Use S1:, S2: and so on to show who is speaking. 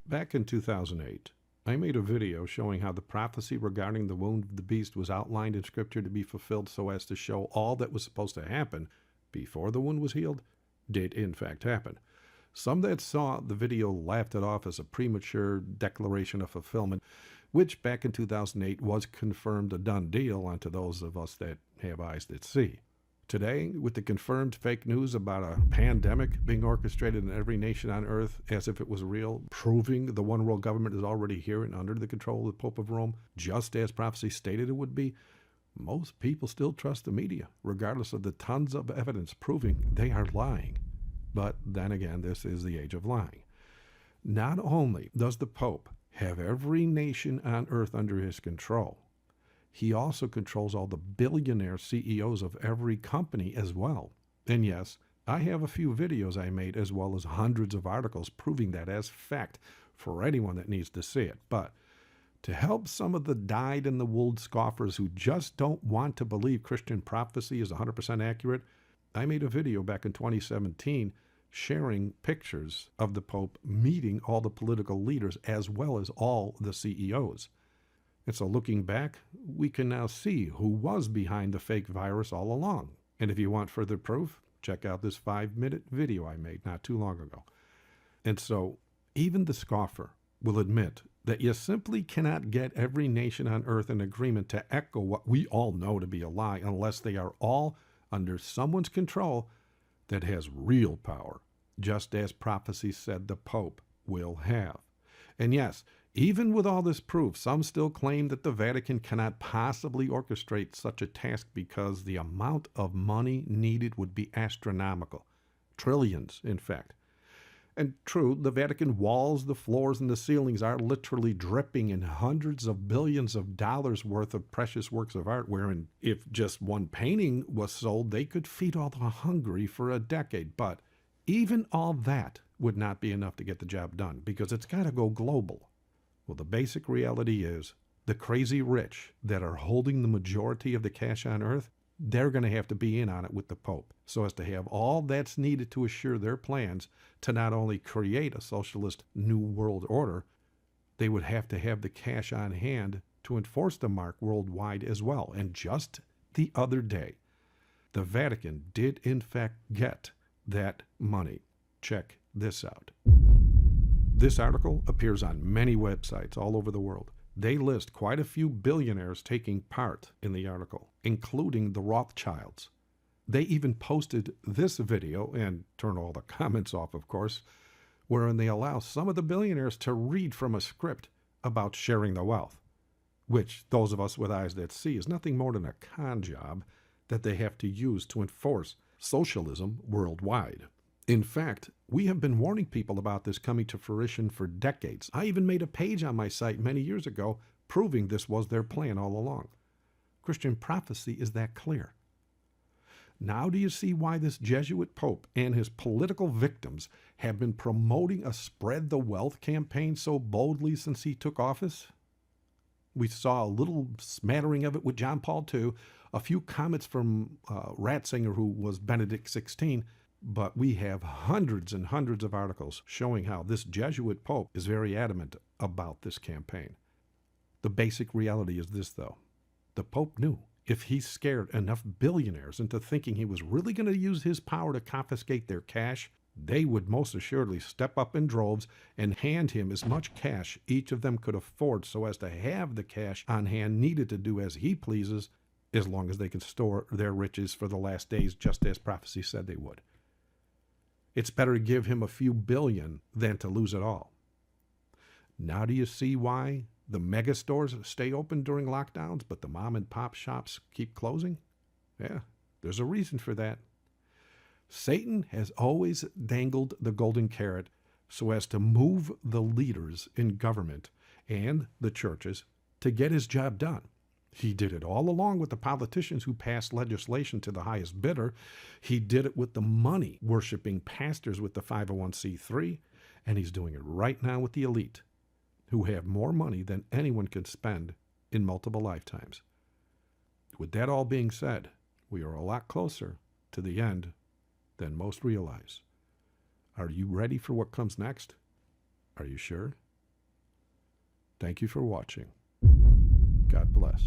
S1: Back in 2008, I made a video showing how the prophecy regarding the wound of the beast was outlined in Scripture to be fulfilled so as to show all that was supposed to happen before the wound was healed did in fact happen. Some that saw the video laughed it off as a premature declaration of fulfillment, which back in 2008 was confirmed a done deal unto those of us that have eyes that see. Today, with the confirmed fake news about a pandemic being orchestrated in every nation on earth as if it was real, proving the one world government is already here and under the control of the Pope of Rome, just as prophecy stated it would be, most people still trust the media, regardless of the tons of evidence proving they are lying. But then again, this is the age of lying. Not only does the Pope have every nation on earth under his control, he also controls all the billionaire CEOs of every company as well. And yes, I have a few videos I made as well as hundreds of articles proving that as fact for anyone that needs to see it. But to help some of the dyed-in-the-wool scoffers who just don't want to believe Christian prophecy is 100% accurate, I made a video back in 2017 sharing pictures of the Pope meeting all the political leaders as well as all the CEOs. And so looking back, we can now see who was behind the fake virus all along. And if you want further proof, check out this 5-minute video I made not too long ago. And so even the scoffer will admit that you simply cannot get every nation on earth in agreement to echo what we all know to be a lie unless they are all under someone's control that has real power, just as prophecy said the Pope will have. And yes, even with all this proof, some still claim that the Vatican cannot possibly orchestrate such a task because the amount of money needed would be astronomical. Trillions, in fact. And true, the Vatican walls, the floors, and the ceilings are literally dripping in hundreds of billions of dollars worth of precious works of art, wherein if just one painting was sold, they could feed all the hungry for a decade. But even all that would not be enough to get the job done, because it's got to go global. Well, the basic reality is the crazy rich that are holding the majority of the cash on earth, they're going to have to be in on it with the Pope so as to have all that's needed to assure their plans to not only create a socialist new world order, they would have to have the cash on hand to enforce the mark worldwide as well. And just the other day, the Vatican did in fact get that money. Check this out. This article appears on many websites all over the world. They list quite a few billionaires taking part in the article, including the Rothschilds. They even posted this video, and turn all the comments off, of course, wherein they allow some of the billionaires to read from a script about sharing the wealth, which those of us with eyes that see is nothing more than a con job that they have to use to enforce socialism worldwide. In fact, we have been warning people about this coming to fruition for decades. I even made a page on my site many years ago proving this was their plan all along. Christian prophecy is that clear. Now do you see why this Jesuit Pope and his political victims have been promoting a spread the wealth campaign so boldly since he took office? We saw a little smattering of it with John Paul II, a few comments from Ratzinger, who was Benedict XVI, but we have hundreds and hundreds of articles showing how this Jesuit Pope is very adamant about this campaign. The basic reality is this, though. The Pope knew if he scared enough billionaires into thinking he was really going to use his power to confiscate their cash, they would most assuredly step up in droves and hand him as much cash each of them could afford so as to have the cash on hand needed to do as he pleases, as long as they can store their riches for the last days, just as prophecy said they would. It's better to give him a few billion than to lose it all. Now do you see why the mega stores stay open during lockdowns, but the mom and pop shops keep closing? Yeah, there's a reason for that. Satan has always dangled the golden carrot so as to move the leaders in government and the churches to get his job done. He did it all along with the politicians who passed legislation to the highest bidder. He did it with the money-worshiping pastors with the 501c3, and he's doing it right now with the elite, who have more money than anyone can spend in multiple lifetimes. With that all being said, we are a lot closer to the end than most realize. Are you ready for what comes next? Are you sure? Thank you for watching. God bless.